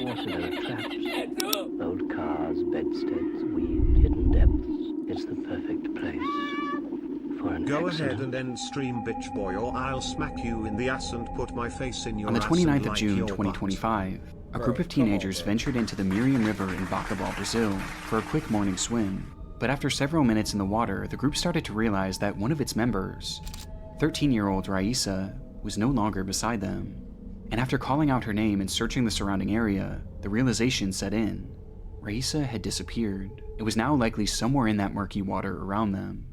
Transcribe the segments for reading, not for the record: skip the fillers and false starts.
water there are traps. Old cars, bedsteads, weaved, hidden depths. It's the perfect place for an Go accident. ahead and end stream, bitch boy, or I'll smack you in the ass and put my face in your On the ass 29th and of like June your 2025, a group of teenagers ventured into the Miriam River in Bacabal, Brazil, for a quick morning swim. But after several minutes in the water, the group started to realize that one of its members, 13-year-old Raisa, was no longer beside them. And after calling out her name and searching the surrounding area, the realization set in. Raisa had disappeared. It was now likely somewhere in that murky water around them.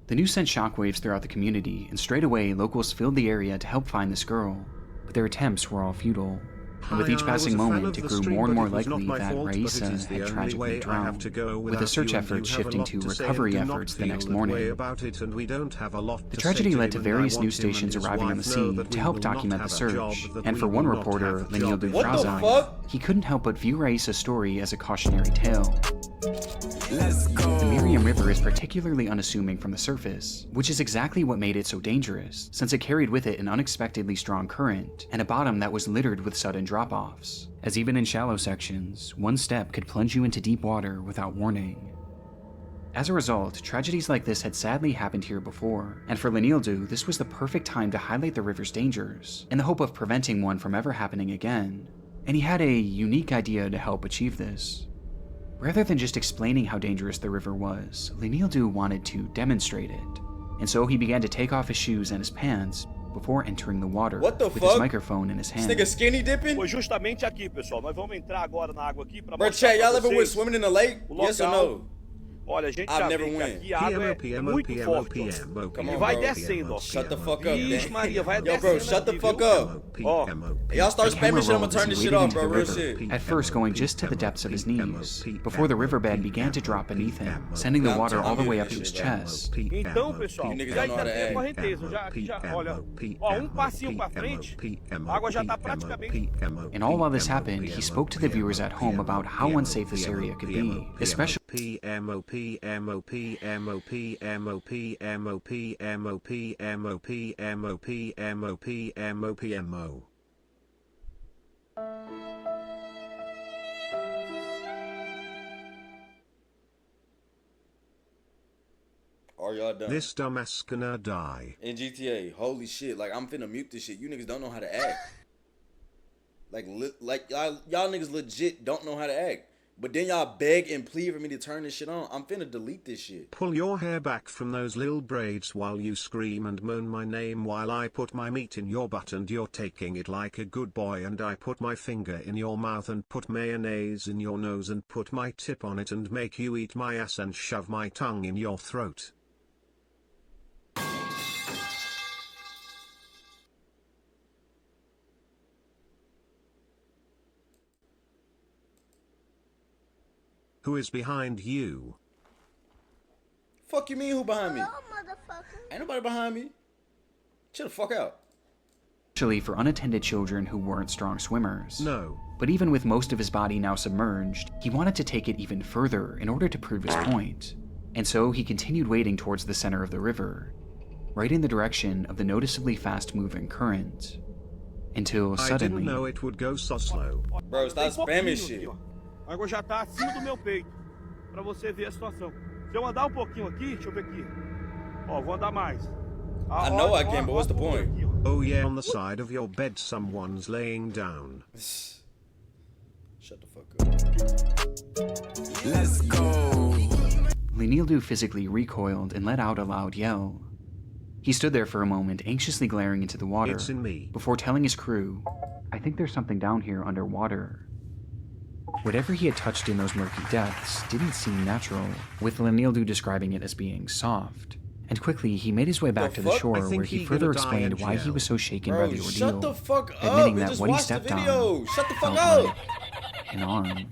The news sent shockwaves throughout the community, and straight away locals filled the area to help find this girl, but their attempts were all futile. And with each passing moment, it grew more and more likely that Raisa had tragically drowned, with the search efforts shifting to recovery efforts the next morning. The tragedy led to various news stations arriving on the scene to help document the search, and for one reporter, Lenil Dufrazan, he couldn't help but view Raisa's story as a cautionary tale. The Miriam River is particularly unassuming from the surface, which is exactly what made it so dangerous, since it carried with it an unexpectedly strong current and a bottom that was littered with sudden drop-offs, as even in shallow sections, one step could plunge you into deep water without warning. As a result, tragedies like this had sadly happened here before, and for Lenildu, this was the perfect time to highlight the river's dangers, in the hope of preventing one from ever happening again. And he had a unique idea to help achieve this. Rather than just explaining how dangerous the river was, Lenildu wanted to demonstrate it, and so he began to take off his shoes and his pants before entering the water with his microphone in his hand. This nigga skinny dipping? Foi justamente aqui, pessoal. Nós vamos entrar agora na água aqui para Bro, mostrar chat, y'all pra ever vocês went swimming in the lake? o Yes or local. no? Olha, a gente I've já never vê que went. aqui a água é muito forte, ó. Come E on, vai bro. descendo, ó. Shut the fuck up, Vixe, man. Maria, vai Yo, descendo bro, shut the aqui, fuck viu? up. Ó, Y'all start The camera spamming shit, I'm gonna rolled as turn he this shit waded off, into bro. the Real river, shit. at first going just to the depths of his knees, before the riverbed began to drop beneath him, sending the water all the way up to his chest. então, pessoal, You niggas já don't know how to tem act. correnteza, já, olha, ó, passinho pra frente, a água já tá praticamente... And all while this happened, he spoke to the viewers at home about how unsafe this area could be, especially Are y'all done? This dumbass gonna die. In GTA, holy shit, like I'm finna mute this shit. You niggas don't know how to act. Like y'all niggas legit don't know how to act. But then y'all beg and plead for me to turn this shit on. I'm finna delete this shit. Pull your hair back from those little braids while you scream and moan my name while I put my meat in your butt and you're taking it like a good boy, and I put my finger in your mouth and put mayonnaise in your nose and put my tip on it and make you eat my ass and shove my tongue in your throat. Who is behind you? Fuck you mean who behind me? No, motherfucker. Ain't nobody behind me. Chill the fuck out. for unattended children who weren't strong swimmers. No. But even with most of his body now submerged, he wanted to take it even further in order to prove his point. And so he continued wading towards the center of the river, right in the direction of the noticeably fast-moving current. Until suddenly... I didn't know it would go so slow. Bro, stop spamming shit. A água já tá acima do meu peito, pra você ver a situação. Se eu andar um pouquinho aqui, deixa eu ver aqui. Ó, vou andar mais. I know I can, but what's the point? Aqui, ó. Oh yeah, on the side of your bed someone's laying down. Shut the fuck up. Let's go. Lenildu physically recoiled and let out a loud yell. He stood there for a moment, anxiously glaring into the water, It's in me. before telling his crew, "I think there's something down here underwater." Whatever he had touched in those murky depths didn't seem natural, with Lenildu describing it as being soft. And quickly, he made his way back to the fuck? shore, I think where he he further gonna die in explained why he jail. was so shaken by Bro, the ordeal, shut the fuck up. admitting We that just what he watched the stepped video. on Shut the fuck felt up. like an arm.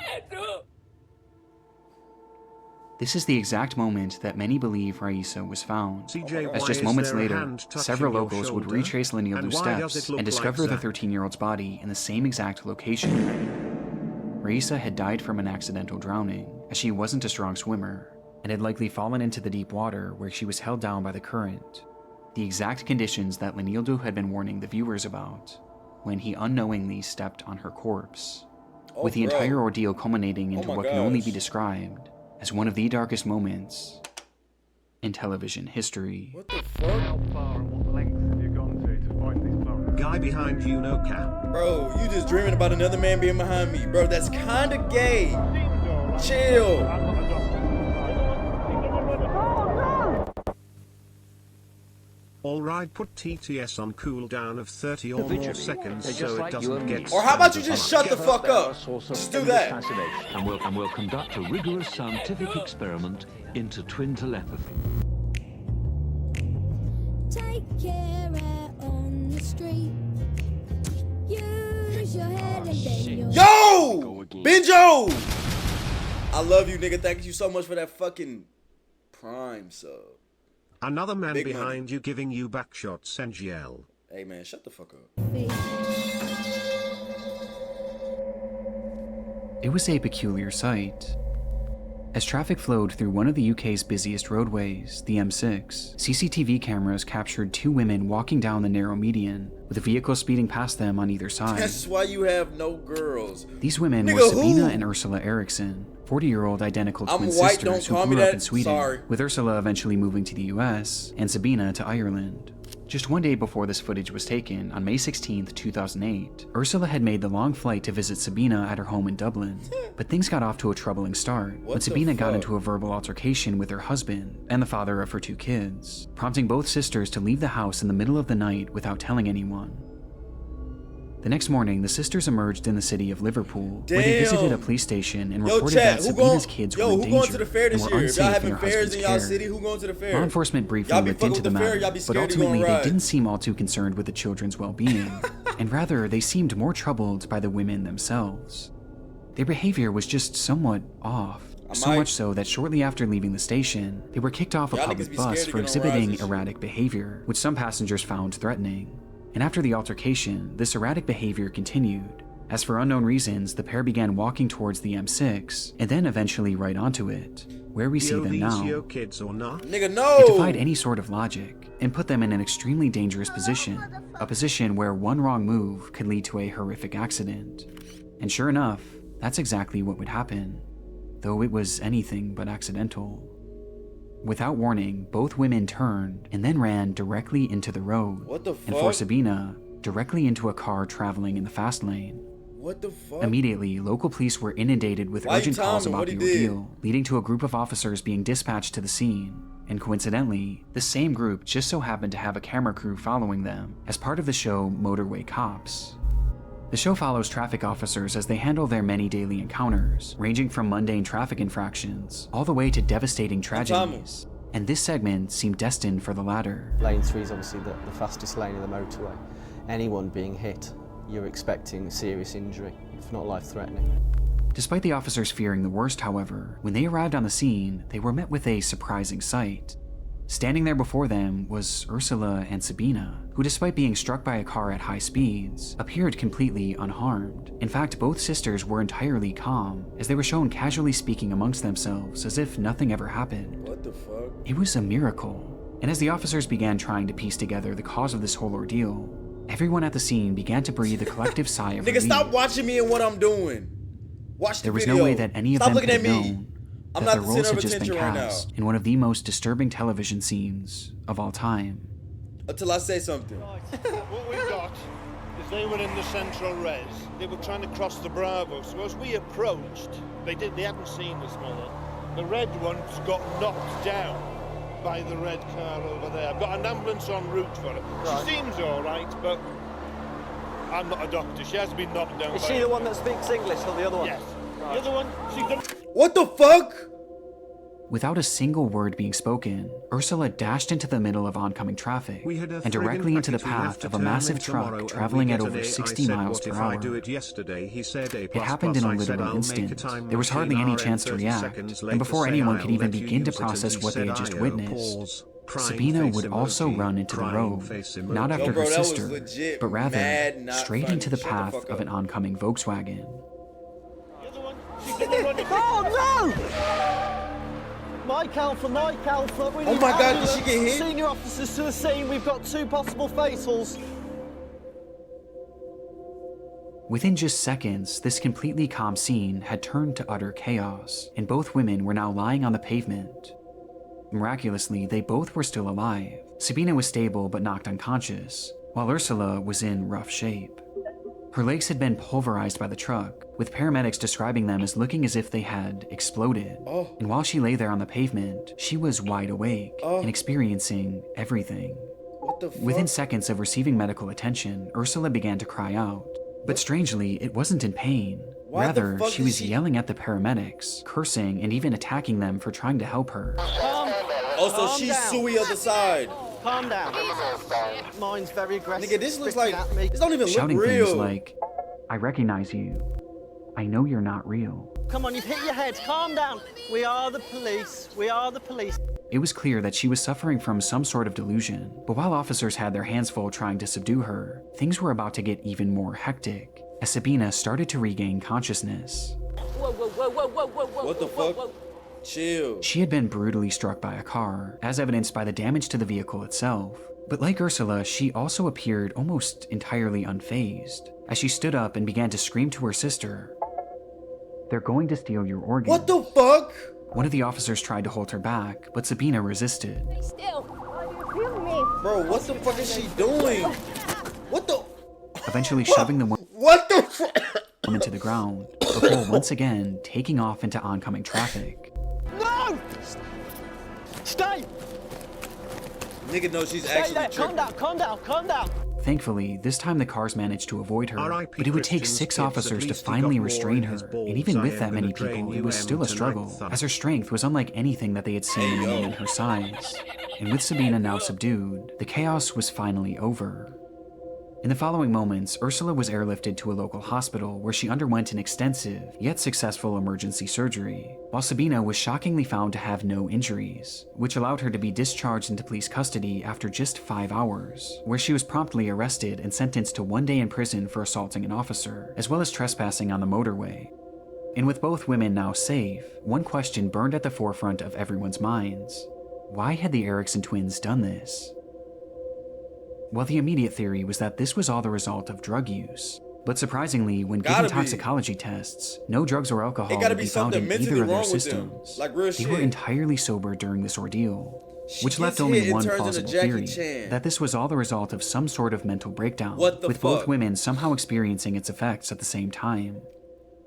This is the exact moment that many believe Raisa was found, CJ, as why just is moments there a later, hand touching several your locals would shoulder? retrace And Lenildu's why does steps it look and discover like the that? 13-year-old's body in the same exact location. Raisa had died from an accidental drowning, as she wasn't a strong swimmer, and had likely fallen into the deep water where she was held down by the current. The exact conditions that Lenildu had been warning the viewers about, when he unknowingly stepped on her corpse. with the bro. entire ordeal culminating into my what can only be gosh. described as one of the darkest moments in television history. What the fuck? How far and what lengths have you gone to find these plants? Guy behind you, no cap. Bro, you just dreaming about another man being behind me. Bro, that's kind of gay. Seems alright. Chill. I'm not a doctor. Alright, put TTS on cooldown of 30 or more seconds so it doesn't get Or how about you spammed just on shut the fuck up? Just do that. And we'll conduct a rigorous scientific experiment into twin telepathy. Take care out on the street. Use your head and then your Yo! Benjo! I love you, nigga. Thank you so much for that fucking Prime sub. Another man Big behind money. you giving you backshots, NGL. Hey, man, shut the fuck up. feet. It was a peculiar sight. As traffic flowed through one of the UK's busiest roadways, the M6, CCTV cameras captured two women walking down the narrow median, with a vehicle speeding past them on either side. That's why you have no girls. These women were Nigga, Sabina who? and Ursula Eriksson, 40-year-old identical I'm twin white, sisters don't who call me grew up that. in Sweden, Sorry. with Ursula eventually moving to the US and Sabina to Ireland. Just one day before this footage was taken, on May 16, 2008, Ursula had made the long flight to visit Sabina at her home in Dublin. But things got off to a troubling start when What the Sabina got fuck? into a verbal altercation with her husband and the father of her two kids, prompting both sisters to leave the house in the middle of the night without telling anyone. The next morning, the sisters emerged in the city of Liverpool, where they visited a Damn. police station and Yo, reported chat, that who Sabina's going? kids Yo, were in who danger going to the fair and this were year? If unsafe y'all in having their fairs husband's in y'all care. city, who going to the fair? Law enforcement briefly Y'all be looked fucking into with the the fair, matter, y'all be but scared to go on ultimately they rides. didn't seem all too concerned with the children's well-being, and rather they seemed more troubled by the women themselves. Their behavior was just somewhat off, so much so that shortly after leaving the station, they were kicked off a Y'all niggas public be bus scared to for get on rides exhibiting and shit. erratic behavior, which some passengers found threatening. And after the altercation, this erratic behavior continued. As for unknown reasons, the pair began walking towards the M6, and then eventually right onto it, where we see Yo, them these now. yo kids or not? Nigga, It no. defied any sort of logic, and put them in an extremely dangerous position, a position where one wrong move could lead to a horrific accident. And sure enough, that's exactly what would happen, though it was anything but accidental. Without warning, both women turned and then ran directly into the road, What the and for fuck? Sabina, directly into a car traveling in the fast lane. What the fuck? Immediately, local police were inundated with Why you urgent calls telling me about what the he did? ordeal, leading to a group of officers being dispatched to the scene. And coincidentally, the same group just so happened to have a camera crew following them as part of the show Motorway Cops. The show follows traffic officers as they handle their many daily encounters, ranging from mundane traffic infractions all the way to devastating tragedies. And this segment seemed destined for the latter. Lane 3 is obviously the fastest lane of the motorway. Anyone being hit, you're expecting serious injury, if not life-threatening. Despite the officers fearing the worst, however, when they arrived on the scene, they were met with a surprising sight. Standing there before them was Ursula and Sabina, who despite being struck by a car at high speeds, appeared completely unharmed. In fact, both sisters were entirely calm, as they were shown casually speaking amongst themselves as if nothing ever happened. What the fuck? It was a miracle. And as the officers began trying to piece together the cause of this whole ordeal, everyone at the scene began to breathe a collective sigh of Nigga, relief. stop watching me and what I'm doing. Watch the There was video. no way that any of Stop them looking could at have me. known I'm that not their the roles center had of just been attention right now. cast in one of the most disturbing television scenes of all time. Until I say something. What we've got is they were in the central res. They were trying to cross the Bravo. So as we approached, they hadn't seen us, Mother. The red one's got knocked down by the red car over there. I've got an ambulance en route for her. Right. She seems all right, but I'm not a doctor. She has been knocked down. Is by she a- the one that speaks English or the other one? Yes. The other one, she's done. What the fuck? Without a single word being spoken, Ursula dashed into the middle of oncoming traffic We had a and directly friggin' into the package we have path to of a turn massive in tomorrow truck and traveling we at get over an A. 60 I said, miles what per if hour. I do it yesterday? He said A++. It happened in a I said, literal I'll make a instant. time There was hardly machine any RM chance to 30 react, seconds and later before say, anyone I'll could even let you begin to use it, and process he what they said, had just IO, witnessed, pause, crying Sabina face would also emoji, run into the crying road, face not emoji. after Yo, bro, her that was sister, legit but rather mad, not straight funny. into the Shut the path fuck of up. an oncoming Volkswagen. The other one, she's done running. Oh no! Mike Alpha, Mike Alpha. We Oh need my God, did ambulance. she get hit? Senior officers to the scene. We've got 2 possible fatals. Within just seconds, this completely calm scene had turned to utter chaos, and both women were now lying on the pavement. Miraculously, they both were still alive. Sabina was stable but knocked unconscious, while Ursula was in rough shape. Her legs had been pulverized by the truck, with paramedics describing them as looking as if they had exploded. And while she lay there on the pavement, she was wide awake and experiencing everything. What the fuck? Within seconds of receiving medical attention, Ursula began to cry out. But strangely, it wasn't in pain. Why the Rather, fuck she is was she- yelling at the paramedics, cursing, and even attacking them for trying to help her. Also, Calm she's down. Sui other side. Calm down. Mine's very aggressive. Nigga, this looks spitting like at me. this don't even Shouting look things real. like, "I recognize you. I know you're not real." Come on, you've hit your head. Calm down. We are the police. We are the police. It was clear that she was suffering from some sort of delusion, but while officers had their hands full trying to subdue her, things were about to get even more hectic as Sabina started to regain consciousness. What the fuck? Chill. She had been brutally struck by a car, as evidenced by the damage to the vehicle itself. But like Ursula, she also appeared almost entirely unfazed, as she stood up and began to scream to her sister, "They're going to steal your organs." What the fuck? One of the officers tried to hold her back, but Sabina resisted. Bro, what the fuck is she doing? What the? Eventually shoving the What the fuck? woman to the ground, before once again taking off into oncoming traffic. No! Stay! Nigga knows she's Stay actually there. Calm tripping. down, calm down, calm down. Thankfully, this time the cars managed to avoid her, R.I.P. but it would take Christian's 6 kids, at officers to least he finally got more restrain in her, his balls. and even I with am that many gonna train people, it you was still a tonight, struggle, son. as her strength was unlike anything that they had seen in a woman her size. And with Sabina now subdued, the chaos was finally over. In the following moments, Ursula was airlifted to a local hospital where she underwent an extensive, yet successful emergency surgery, while Sabina was shockingly found to have no injuries, which allowed her to be discharged into police custody after just 5 hours, where she was promptly arrested and sentenced to 1 day in prison for assaulting an officer, as well as trespassing on the motorway. And with both women now safe, one question burned at the forefront of everyone's minds. Why had the Erickson twins done this? Well, the immediate theory was that this was all the result of drug use. But surprisingly, when given Gotta be. toxicology tests, no drugs or alcohol It gotta would be be found something in mentally either of their wrong with them. systems. Like real They were shit. entirely sober during this ordeal, She which left gets only hit and one turns into plausible Jackie theory, Chan. that this was all the result of some sort of mental breakdown, What the with both fuck? women somehow experiencing its effects at the same time.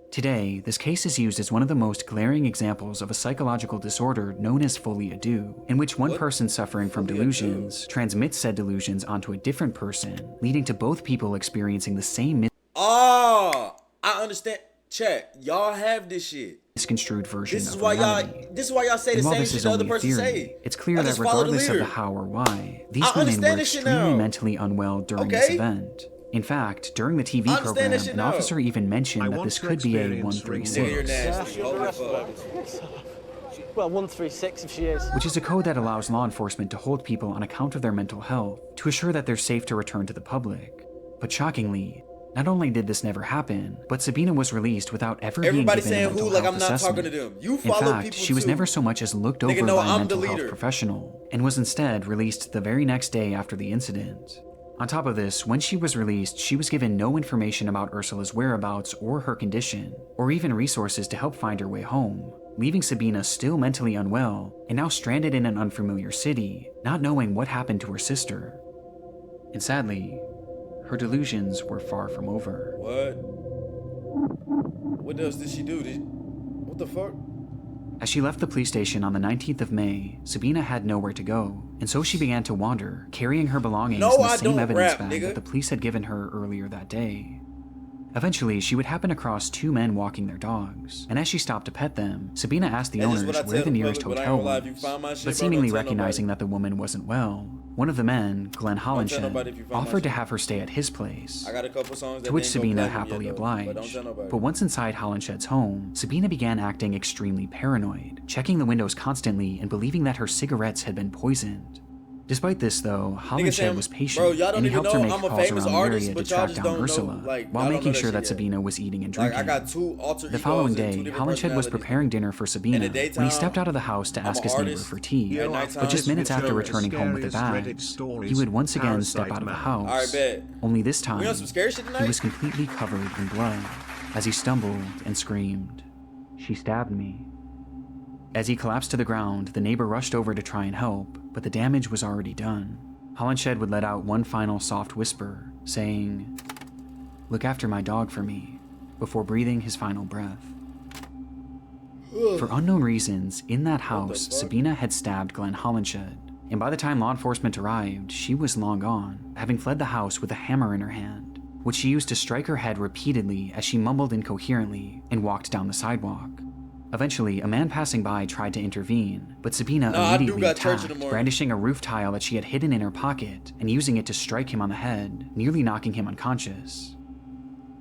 Today, this case is used as one of the most glaring examples of a psychological disorder known as folie à deux, in which one What? person suffering from Folie à delusions transmits said delusions onto a different person, leading to both people experiencing the same Oh, I understand. Chat, y'all have this shit. misconstrued version This is of why reality. y'all. This is why y'all say the And while same this shit is the other only a person theory, say. it's clear I that just follow the regardless of the leader. how or why, these I women understand were this shit extremely now. mentally unwell during this Okay. event. In fact, during the TV I understand program, this shit an now. officer even mentioned I that want this to could be a experience ring Nigga, you're 136, nasty. Holy fuck. Well, 136 if she is. which is a code that allows law enforcement to hold people on account of their mental health to assure that they're safe to return to the public. But shockingly, not only did this never happen, but Sabina was released without ever Everybody being given saying a mental who, like health I'm not assessment. talking to them. You In follow fact, people she was too. never so much as looked Nigga, over no, by a I'm mental the health leader. professional, and was instead released the very next day after the incident. On top of this, when she was released, she was given no information about Ursula's whereabouts or her condition, or even resources to help find her way home, leaving Sabina still mentally unwell and now stranded in an unfamiliar city, not knowing what happened to her sister. And sadly, her delusions were far from over. What? What else did she do? What the fuck? As she left the police station on the 19th of May, Sabina had nowhere to go, and so she began to wander, carrying her belongings No, in the I same don't evidence rap, bag nigga. that the police had given her earlier that day. Eventually, she would happen across 2 men walking their dogs, and as she stopped to pet them, Sabina asked the That's just owners what I where tell the the nearest public, but I hotel ain't gonna lie, if you was. find my shit, But bro, seemingly don't tell recognizing nobody. that the woman wasn't well, one of the men, Glenn tell Hollinshed, nobody if you find my offered to shit. have her stay at his place. I got a couple songs that To which didn't go Sabina platinum happily yet, though, obliged. But don't tell nobody. But once inside Hollinshed's home, Sabina began acting extremely paranoid, checking the windows constantly and believing that her cigarettes had been poisoned. Despite this, though, Nigga saying, Holinshed was bro, patient, y'all don't and he even helped her know make I'm a calls famous around the artist, area to but y'all track just down don't Ursula, know, like, while y'all don't making know sure that that shit yet. Sabina was eating and Like, drinking. I got two alter egos The following and two day, different Holinshed was personalities. preparing dinner for Sabina In the when he daytime, stepped out of the house to I'm ask an his neighbor artist. for tea. At nighttime, But just minutes with after your returning home with the scariest Reddit bags, stories, he would once again step Parasite out of the Man. house. Alright, bet. Only this time, We on some scary shit he tonight? was completely covered in blood as he stumbled and screamed, "She stabbed me." As he collapsed to the ground, the neighbor rushed over to try and help, but the damage was already done. Holinshed would let out one final soft whisper, saying, "Look after my dog for me," before breathing his final breath. For unknown reasons, in that house, Sabina had stabbed Glenn Holinshed, and by the time law enforcement arrived, she was long gone, having fled the house with a hammer in her hand, which she used to strike her head repeatedly as she mumbled incoherently and walked down the sidewalk. Eventually, a man passing by tried to intervene, but Sabina I do immediately got church in the attacked, morning. brandishing a roof tile that she had hidden in her pocket and using it to strike him on the head, nearly knocking him unconscious.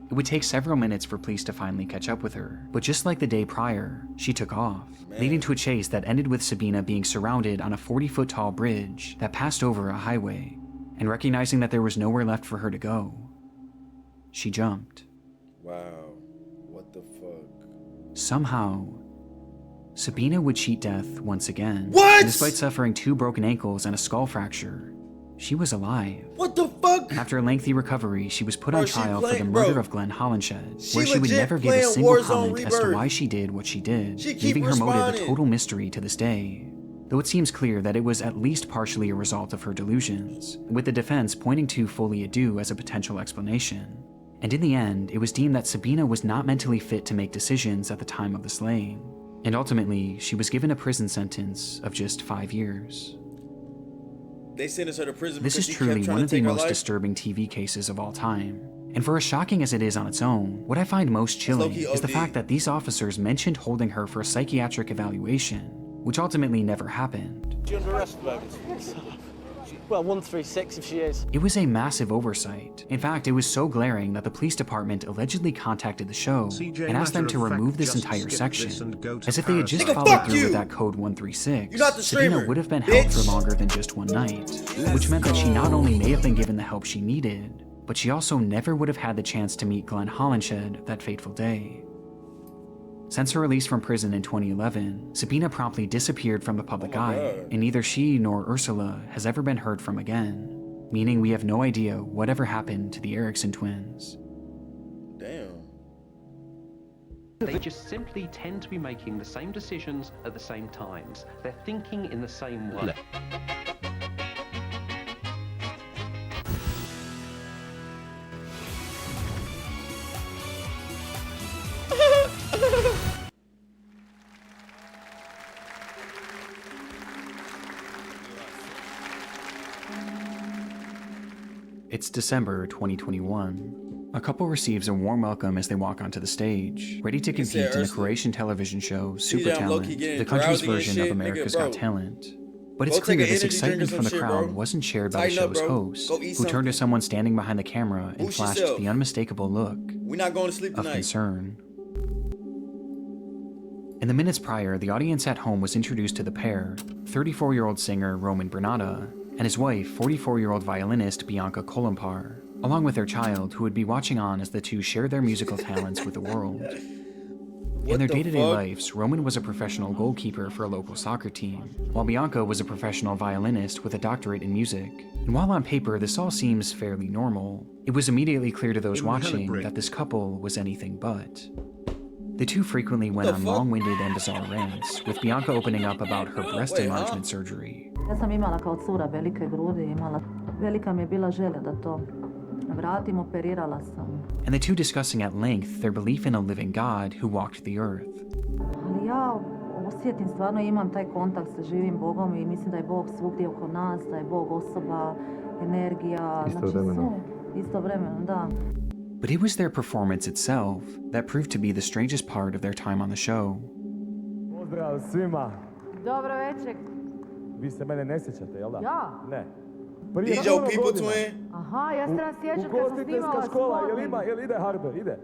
It would take several minutes for police to finally catch up with her, but just like the day prior, she took off, leading to a chase that ended with Sabina being surrounded on a 40-foot tall bridge that passed over a highway, and recognizing that there was nowhere left for her to go, she jumped. Wow. What the fuck? Somehow, Sabina would cheat death once again. What? And despite suffering 2 broken ankles and a skull fracture, she was alive. What the fuck? After a lengthy recovery, she was put Bro, on she trial for playing- the murder bro. of Glenn Holinshed, She where she would legit never give a playing single Warzone comment as to Rebirth. why she did what she did, She keep leaving her motive a responding. total mystery to this day. Though it seems clear that it was at least partially a result of her delusions, with the defense pointing to Folie à Deux as a potential explanation. And in the end, it was deemed that Sabina was not mentally fit to make decisions at the time of the slaying, and ultimately, she was given a prison sentence of just 5 years. They sentenced her to prison This because is she kept truly trying one to of the take her most life. disturbing TV cases of all time. And for as shocking as it is on its own, what I find most chilling low-key is the OD. fact that these officers mentioned holding her for a psychiatric evaluation, which ultimately never happened. Is she under arrest at the moment? Well, 136 if she is. It was a massive oversight. In fact, it was so glaring that the police department allegedly contacted the show CJ, and asked them to matter of remove fact, this just entire skip section, this and go to as if they had just Parasite. Nigga, followed fuck through you! with that code 136. You're not the Sabina streamer, would have been held for bitch. longer than just one night, which meant that she not only may have been given the help she needed, but she also never would have had the chance to meet Glenn Holinshed that fateful day. Since her release from prison in 2011, Sabina promptly disappeared from the public Oh my eye, God. and neither she nor Ursula has ever been heard from again, meaning we have no idea whatever happened to the Erickson twins. Damn. They just simply tend to be making the same decisions at the same times. They're thinking in the same way. It's December 2021. A couple receives a warm welcome as they walk onto the stage, ready to Nigga said compete in the Ursula. Croatian television show Super I'm low-key Talent, getting the country's drowsy and version shit. of America's Nigga, bro. Got Talent. But it's Go take clear an this energy drink or excitement some from the shit, crowd bro. wasn't shared by the Tighten up, show's bro. host, Go who eat turned to something. someone standing behind the camera and Boost flashed yourself. the unmistakable look We're not going to sleep of tonight. concern. In the minutes prior, the audience at home was introduced to the pair, 34-year-old singer Roman Bernata and his wife, 44-year-old violinist Bianca Kolompar, along with their child, who would be watching on as the two shared their musical talents with the world. In their the day-to-day fuck? lives, Roman was a professional goalkeeper for a local soccer team, while Bianca was a professional violinist with a doctorate in music. And while on paper this all seems fairly normal, it was immediately clear to those In watching Hellebrand. that this couple was anything but. The two frequently went The on fuck? long-winded and bizarre rants, with Bianca opening up about her breast Wait, enlargement huh? surgery. Ja sam imala kao cura velike grudi, velika mi je bila želja da to vratim, operirala sam. And the two discussing at length their belief in a living God who walked the earth. Ali ja osjetim, stvarno imam taj kontakt sa živim Bogom i mislim da je Bog svugdje oko nas, da je Bog osoba, energija, istovremeno, da. But it was their performance itself that proved to be the strangest part of their time on the show. Pozdrav svima. Dobro večer. Vi se mene ne sjećate, jel da? Ja? Ne. These your people, twin? Aha, ja se nas sjećam kad sam snimala Ugostiteljska škola, spot. jel ide Harber, ide?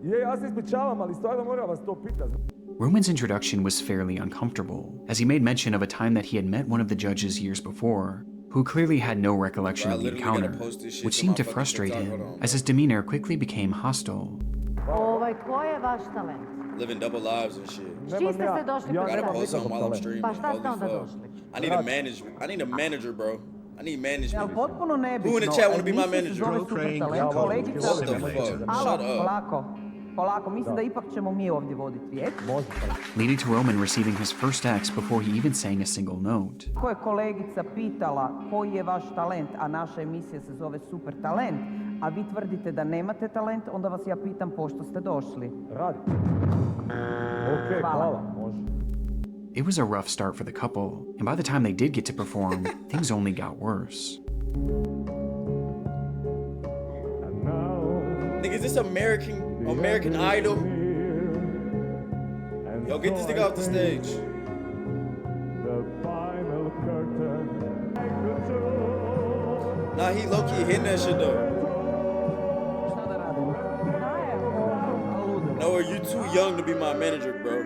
Je, ja se ispričavam, ali stvarno moram vas to pitati. Roman's introduction was fairly uncomfortable, as he made mention of a time that he had met one of the judges years before, who clearly had no recollection Bro, I of the literally gotta encounter, post this shit which to seemed my to fucking frustrate TikTok. him, Hold on. as his demeanor quickly became hostile. Ko je vaš talent? Living double lives and shit. S čim ste se došli Gotta predstaviti? post something while I'm streaming. Pa šta ste Holy onda fuck. došli? I need a manager, bro. I need management. Potpuno nebitno. Who in the chat wanna be my Emisija se manager? zove Bro Super praying talent. God Kolegica... What the fuck? Alo, Shut up. polako. Mislim da ipak ćemo mi ovdje voditi. Leading to Roman receiving his first X before he even sang a single note. Ako je kolegica pitala koji je vaš talent, a naša emisija se zove Super talent, a vi tvrdite da nemate talent, onda vas ja pitam pošto ste došli. Radi. Okej, hvala. Može. It was a rough start for the couple, and by the time they did get to perform, things only got worse. Nigga, is this American Idol? Yo, get this nigga off the stage. The final curtain. Nah, he low-key hitting that shit though. Šta da radim? No, you too young to be my manager, bro.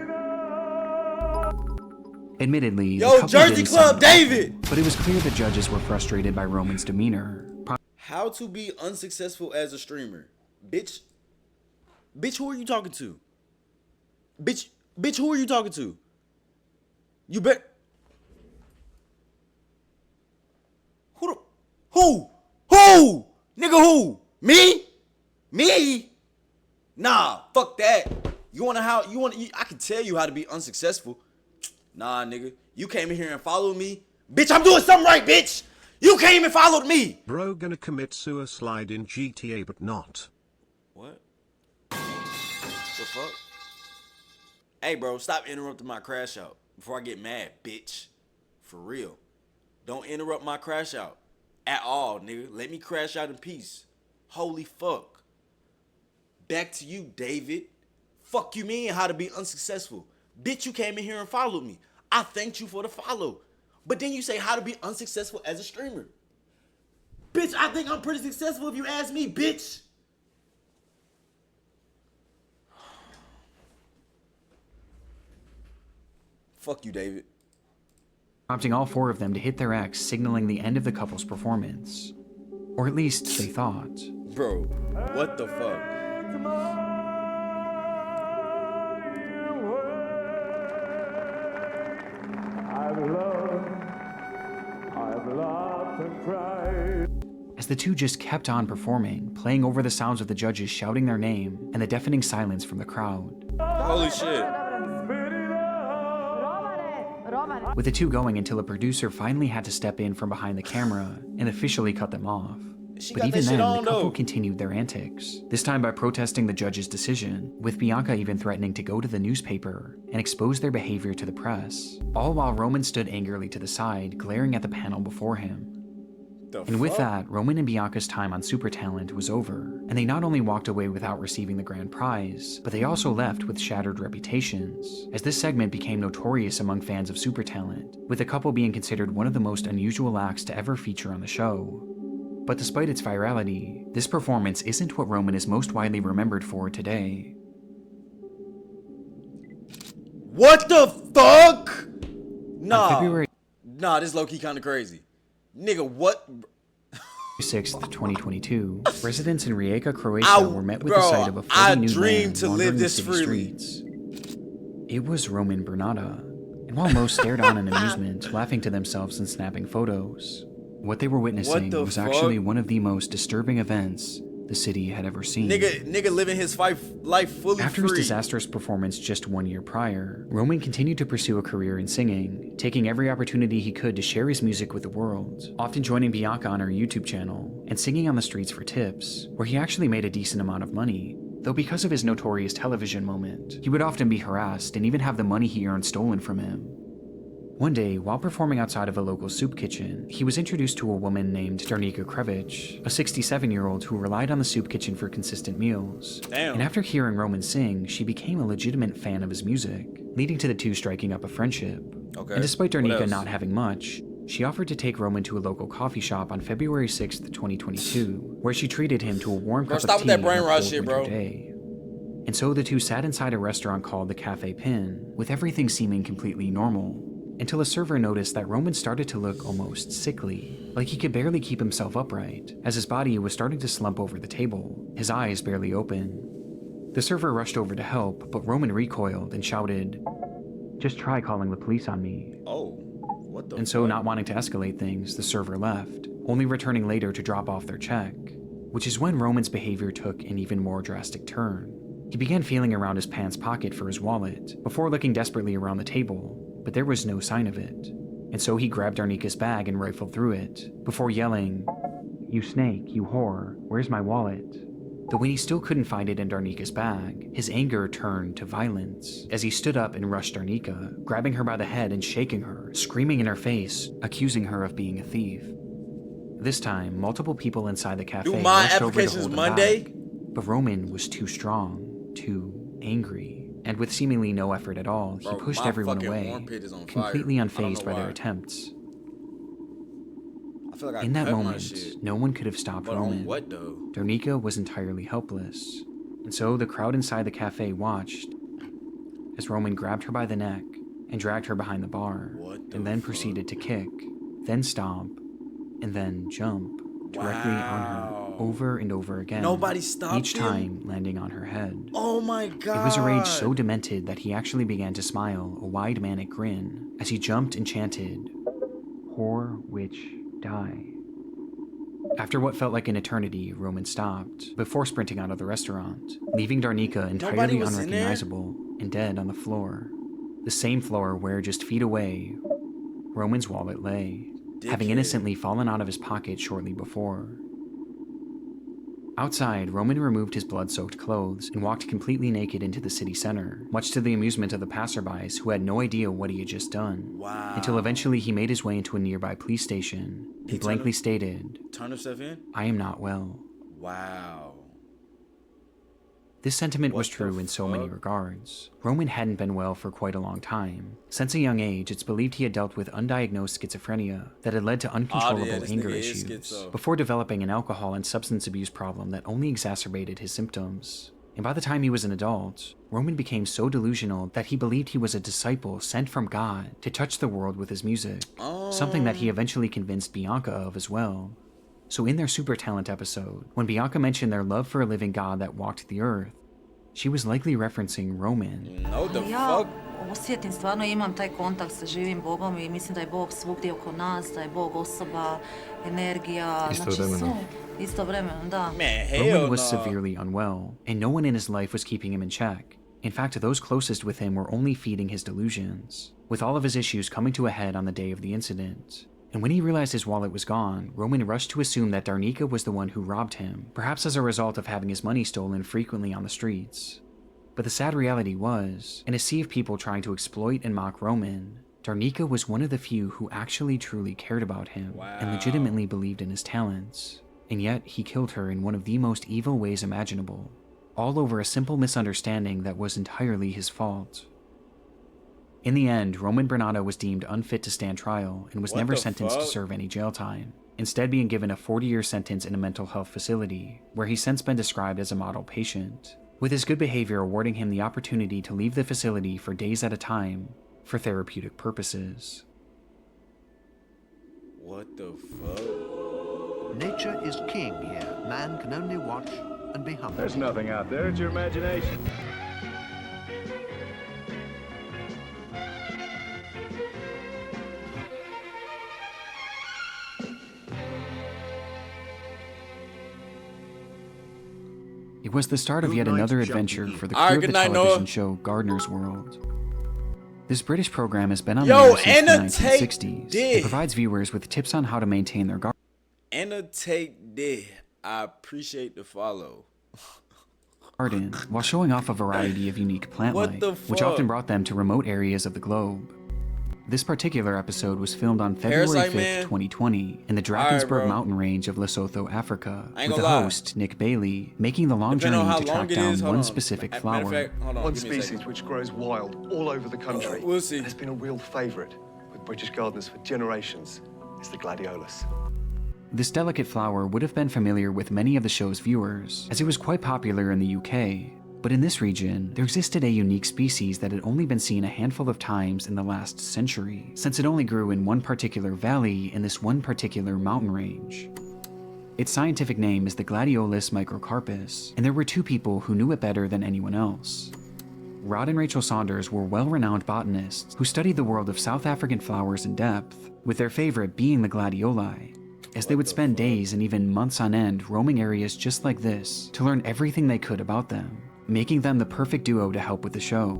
Admittedly, the Yo, couple Jersey didn't Club sound David! but it was clear the judges were frustrated by Roman's demeanor. How to be unsuccessful as a streamer. Bitch, who are you talking to? Bitch, who are you talking to? You bet. Who? Nigga, who? Me? Nah, fuck that. I can tell you how to be unsuccessful. Nah, nigga. You came in here and followed me. Bitch, I'm doing something right, bitch. You came and followed me. Bro gonna commit suicide in GTA but not. What? The fuck? Hey, bro, stop interrupting my crash out before I get mad, bitch. For real. Don't interrupt my crash out at all, nigga. Let me crash out in peace. Holy fuck. Back to you, David. Fuck you mean how to be unsuccessful? Bitch, you came in here and followed me. I thanked you for the follow. But then you say how to be unsuccessful as a streamer. Bitch, I think I'm pretty successful if you ask me, bitch. Fuck you, David. Prompting all four of them to hit their X, signaling the end of the couple's performance. Or at least they thought. Bro, what the fuck? I've loved and cried. As the two just kept on performing, playing over the sounds of the judges shouting their name and the deafening silence from the crowd. Holy shit. Romane! With the two going until a producer finally had to step in from behind the camera and officially cut them off. But even then, the couple continued their antics, this time by protesting the judge's decision, with Bianca even threatening to go to the newspaper and expose their behavior to the press, all while Roman stood angrily to the side, glaring at the panel before him. And with that, Roman and Bianca's time on Super Talent was over, and they not only walked away without receiving the grand prize, but they also left with shattered reputations, as this segment became notorious among fans of Super Talent, with the couple being considered one of the most unusual acts to ever feature on the show. But despite its virality, this performance isn't what Roman is most widely remembered for today. What the fuck? February Nah, this low-key kind of crazy. Nigga, what? 6th, 2022, residents in Rijeka, Croatia were met with the sight of a floating nude man wandering the city streets. It was Roman Bernada, and while most stared on in amusement, laughing to themselves and snapping photos, what they were witnessing was actually one of the most disturbing events the city had ever seen. Nigga living his life fully After free. his disastrous performance just 1 year prior, Roman continued to pursue a career in singing, taking every opportunity he could to share his music with the world, often joining Bianca on her YouTube channel, and singing on the streets for tips, where he actually made a decent amount of money. Though because of his notorious television moment, he would often be harassed and even have the money he earned stolen from him. One day, while performing outside of a local soup kitchen, he was introduced to a woman named Darnika Krevich, a 67-year-old who relied on the soup kitchen for consistent meals. Damn. And after hearing Roman sing, she became a legitimate fan of his music, leading to the two striking up a friendship. Okay. And despite What Darnika else? not having much, she offered to take Roman to a local coffee shop on February 6th, 2022, where she treated him to a warm Bro, cup stop of with tea that brain on a rot cold shit, winter bro. day. And so the two sat inside a restaurant called the Cafe Pin, with everything seeming completely normal, until a server noticed that Roman started to look almost sickly, like he could barely keep himself upright, as his body was starting to slump over the table, his eyes barely open. The server rushed over to help, but Roman recoiled and shouted, "Just try calling the police on me." Oh, what the And so, fuck? not wanting to escalate things, the server left, only returning later to drop off their check, which is when Roman's behavior took an even more drastic turn. He began feeling around his pants pocket for his wallet, before looking desperately around the table, but there was no sign of it. And so he grabbed Darnika's bag and rifled through it, before yelling, "You snake, you whore, where's my wallet?" Though when he still couldn't find it in Darnika's bag, his anger turned to violence, as he stood up and rushed Darnika, grabbing her by the head and shaking her, screaming in her face, accusing her of being a thief. This time, multiple people inside the cafe Do my rushed over to applications hold him Monday? back, but Roman was too strong, too angry, and with seemingly no effort at all, he Bro, pushed my everyone fucking away, armpit is on fire. completely I don't unfazed know by their why. attempts. I feel like I In that cut my moment, shit. no one could have stopped But Roman. on what though? Darnika was entirely helpless, and so the crowd inside the cafe watched as Roman grabbed her by the neck and dragged her behind the bar, and then proceeded to kick, then stomp, and then jump directly on her over and over again. Nobody stopped each him? time landing on her head. Oh my god. It was a rage so demented that he actually began to smile, a wide manic grin, as he jumped and chanted, "Whore, witch, die." After what felt like an eternity, Roman stopped, before sprinting out of the restaurant, leaving Darnika entirely was in there? unrecognizable and dead on the floor. The same floor where, just feet away, Roman's wallet lay, having Dickhead. innocently fallen out of his pocket shortly before. Outside, Roman removed his blood-soaked clothes and walked completely naked into the city center, much to the amusement of the passerbys who had no idea what he had just done. Wow. Until eventually he made his way into a nearby police station and blankly stated, Turn himself in? "I am not well." Wow. This sentiment was What true the in so many fuck? regards. Roman hadn't been well for quite a long time. Since a young age, it's believed he had dealt with undiagnosed schizophrenia that had led to uncontrollable this anger nigga is issues, schizo. before developing an alcohol and substance abuse problem that only exacerbated his symptoms. And by the time he was an adult, Roman became so delusional that he believed he was a disciple sent from God to touch the world with his music, something that he eventually convinced Bianca of as well. So in their Super Talent episode, when Bianca mentioned their love for a living God that walked the earth, she was likely referencing Roman. No, the Ja fuck? osjetim, stvarno imam taj kontakt sa živim Bogom i mislim da je Bog svugdje oko nas, da je Bog osoba, energija, znači Istovremeno. istovremeno, da. Roman was severely unwell, and no one in his life was keeping him in check. In fact, those closest with him were only feeding his delusions, with all of his issues coming to a head on the day of the incident. And when he realized his wallet was gone, Roman rushed to assume that Darnika was the one who robbed him, perhaps as a result of having his money stolen frequently on the streets. But the sad reality was, in a sea of people trying to exploit and mock Roman, Darnika was one of the few who actually truly cared about him and legitimately believed in his talents. And yet, he killed her in one of the most evil ways imaginable, all over a simple misunderstanding that was entirely his fault. In the end, Roman Bernardo was deemed unfit to stand trial and was What never the sentenced to fuck? serve any jail time, instead being given a 40-year sentence in a mental health facility, where he's since been described as a model patient, with his good behavior awarding him the opportunity to leave the facility for days at a time for therapeutic purposes. What the fuck? Nature is king here. Man can only watch and be humble. There's nothing out there. It's your imagination. It was the start of Good yet night, another junkie. adventure for the All right, crew of the good night, television Noah. show Gardener's World. This British program has been on Yo, the air since the annotate 1960s. this. It provides viewers with tips on how to maintain their garden. Annotate this. I appreciate the follow. While showing off a variety of unique plant What life, the which fuck? often brought them to remote areas of the globe. This particular episode was filmed on February Parasite 5th, Man? 2020, in the Alright, Drakensberg bro. mountain range of Lesotho, Africa, I ain't with the gonna lie. host, Nick Bailey, making the long Depending journey on how to long track it down is, hold one on. specific Matter flower. of fact, hold on, One give me a species second. which grows wild all over the country. We'll see. And has been a real favourite with British gardeners for generations. Is the gladiolus. This delicate flower would have been familiar with many of the show's viewers, as it was quite popular in the UK, But in this region, there existed a unique species that had only been seen a handful of times in the last century, since it only grew in one particular valley in this one particular mountain range. Its scientific name is the Gladiolus microcarpus, and there were two people who knew it better than anyone else. Rod and Rachel Saunders were well-renowned botanists who studied the world of South African flowers in depth, with their favorite being the gladioli, as they would spend days and even months on end roaming areas just like this to learn everything they could about them, making them the perfect duo to help with the show.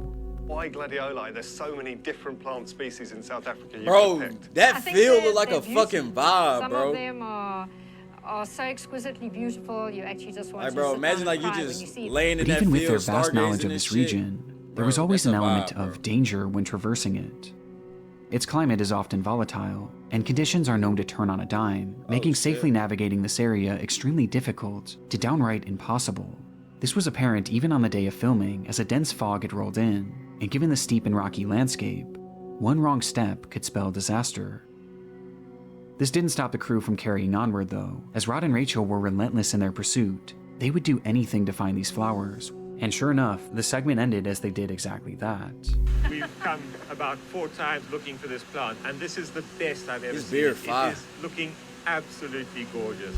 Why gladioli? There's so many different plant species in South Africa. Bro, that field look like a fucking vibe, Some bro. of them are so exquisitely beautiful, you actually just want Like, to bro, sit imagine down like and you cry when just see laying in But that even with field, their vast knowledge stargazing of and this shit. region, there Bro, was always that's an a element vibe, of bro. danger when traversing it. Its climate is often volatile, and conditions are known to turn on a dime, making safely navigating this area extremely difficult to downright impossible. This was apparent even on the day of filming, as a dense fog had rolled in, and given the steep and rocky landscape, one wrong step could spell disaster. This didn't stop the crew from carrying onward though, as Rod and Rachel were relentless in their pursuit. They would do anything to find these flowers, and sure enough, the segment ended as they did exactly that. We've come about 4 times looking for this plant, and this is the best I've ever His seen. beard It fire. is looking absolutely gorgeous.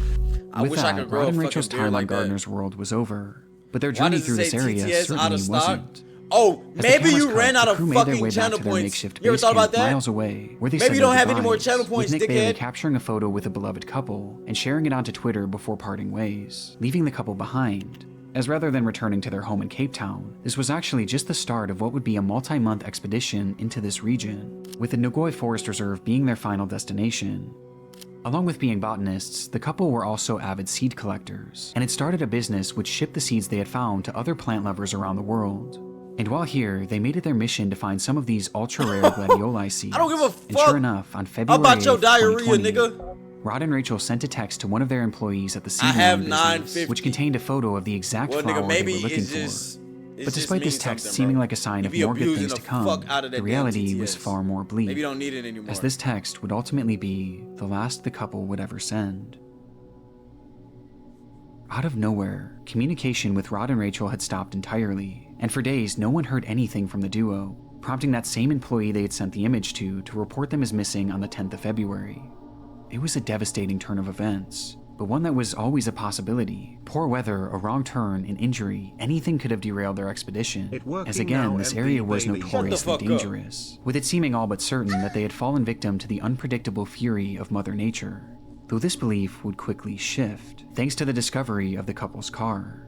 With wish I that, could grow Rod a and fucking Rachel's beard time like on that. Gardner's World was over, but their Why journey does it through this say area TTS out of certainly stock? wasn't. Oh, As the maybe cameras you cut, ran out the of crew made their fucking way back channel to their points. makeshift You ever base thought about camp that? miles away, where they Maybe said you don't their have any more goodbyes, channel points, with Nick Bailey dickhead. capturing a photo with a beloved couple and sharing it onto Twitter before parting ways, leaving the couple behind. As rather than returning to their home in Cape Town, this was actually just the start of what would be a multi-month expedition into this region, with the Ngoi Forest Reserve being their final destination. Along with being botanists, the couple were also avid seed collectors, and had started a business which shipped the seeds they had found to other plant lovers around the world. And while here, they made it their mission to find some of these ultra-rare gladioli seeds. I don't give a And fuck sure enough, on February about your 8th, diarrhea, 2020, nigga. Rod and Rachel sent a text to one of their employees at the seed have business, 950. which contained a photo of the exact Well, flower nigga, maybe they were looking it's for. just. But despite this text something, seeming bro. like a sign You of be more good abusing things to the come, fuck out of that the damn reality was TTS. far more bleak. Maybe you don't need it anymore. As this text would ultimately be the last the couple would ever send. Out of nowhere, communication with Rod and Rachel had stopped entirely, and for days no one heard anything from the duo, prompting that same employee they had sent the image to report them as missing on the 10th of February. It was a devastating turn of events, but one that was always a possibility. Poor weather, a wrong turn, an injury, anything could have derailed their expedition, as again, this area was notoriously dangerous, with it seeming all but certain that they had fallen victim to the unpredictable fury of Mother Nature, though this belief would quickly shift, thanks to the discovery of the couple's car.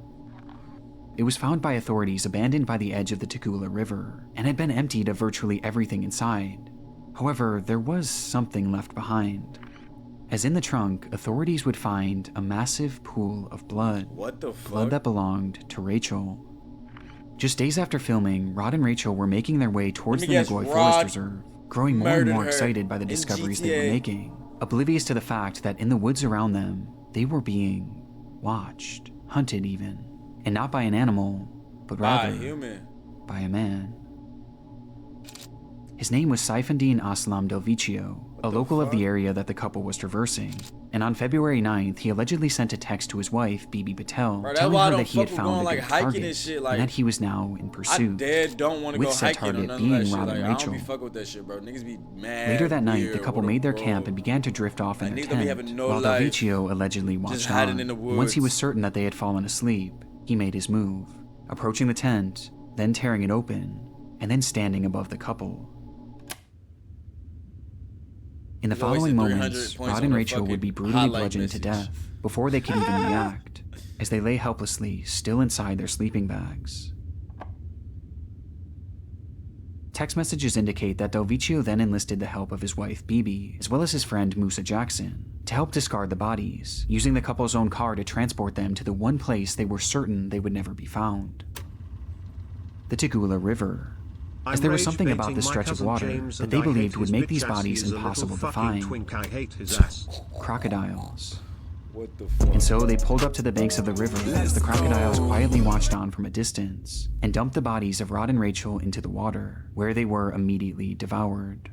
It was found by authorities abandoned by the edge of the Tugela River, and had been emptied of virtually everything inside. However, there was something left behind. As in the trunk, authorities would find a massive pool of blood. What the fuck? Blood that belonged to Rachel. Just days after filming, Rod and Rachel were making their way towards the Ngoi Forest Reserve, growing more and murdered more her excited by the in discoveries they were GTA. making, oblivious to the fact that in the woods around them, they were being watched, hunted even, and not by an animal, but By rather a human. by a man. His name was Saifuddin Aslam Delvicio, a local of the area that the couple was traversing, and on February 9th, he allegedly sent a text to his wife, Bibi Patel, Bro, that's telling why I her don't that he had fuck with found going, a like, good hiking target, and shit, like, and that he was now in I pursuit, dead don't want to with go said hiking or target none being of that shit. Rod Like, and I don't Rachel. be fucking with that shit, bro. Niggas be mad. Later that night, the weird couple with made their bro. camp and began to drift off in Like, their niggas don't be tent, having no while life. Delvicio allegedly Just watched hiding on. in the Once he was woods. certain that they had fallen asleep, he made his move, approaching the tent, then tearing it open, and then standing above the couple. In the You wasted following 300 moments, points Rod on and a Rachel would fucking be brutally highlight bludgeoned to message. death before they could even react, as they lay helplessly, still inside their sleeping bags. Text messages indicate that Delvicio then enlisted the help of his wife Bibi, as well as his friend Musa Jackson, to help discard the bodies, using the couple's own car to transport them to the one place they were certain they would never be found: the Tugela River. As there was something about this stretch of water that they believed would make these bodies impossible to find. Crocodiles. What the fuck? And so they pulled up to the banks of the river as the crocodiles quietly watched on from a distance and dumped the bodies of Rod and Rachel into the water, where they were immediately devoured.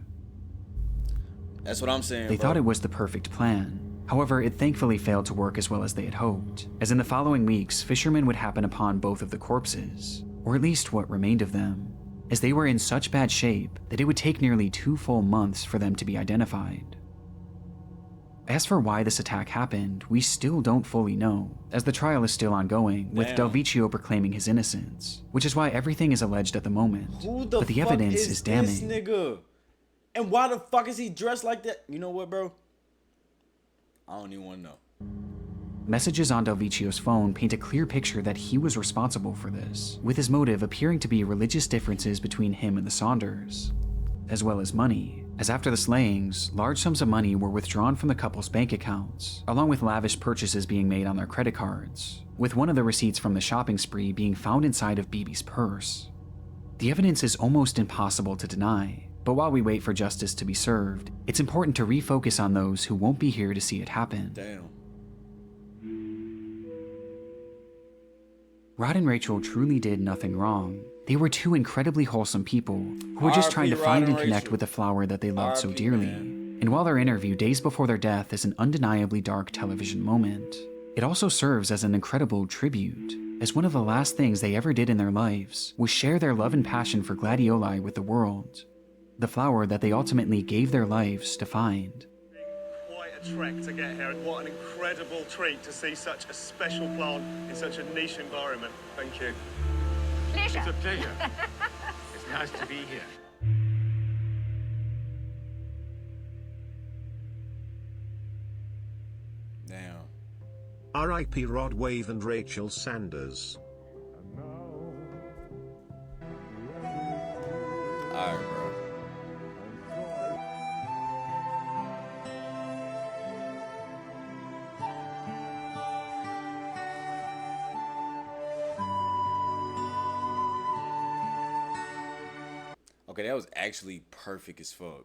That's what I'm saying, They bro. thought it was the perfect plan, However, it thankfully failed to work as well as they had hoped, as in the following weeks, fishermen would happen upon both of the corpses, or at least what remained of them, as they were in such bad shape that it would take nearly 2 full months for them to be identified. As for why this attack happened, we still don't fully know, as the trial is still ongoing, with Del Vecchio proclaiming his innocence, which is why everything is alleged at the moment. But the evidence is damning. This nigga? And why the fuck is he dressed like that? You know what, bro? I don't even want to know. Messages on Del Vecchio's phone paint a clear picture that he was responsible for this, with his motive appearing to be religious differences between him and the Saunders, as well as money, as after the slayings, large sums of money were withdrawn from the couple's bank accounts, along with lavish purchases being made on their credit cards, with one of the receipts from the shopping spree being found inside of Bibi's purse. The evidence is almost impossible to deny, but while we wait for justice to be served, it's important to refocus on those who won't be here to see it happen. Damn. Rod and Rachel truly did nothing wrong. They were two incredibly wholesome people who were just trying to find and connect with the flower that they loved so dearly. And while their interview days before their death is an undeniably dark television moment, it also serves as an incredible tribute, as one of the last things they ever did in their lives was share their love and passion for gladioli with the world, the flower that they ultimately gave their lives to find. Quite a trek to get here, and what an incredible treat to see such a special plant in such a niche environment. Thank you. Pleasure. It's a pleasure. It's nice to be here. Damn. R.I.P. Rod Wave and Rachel Sanders. Alright, bro. Okay, that was actually perfect as fuck.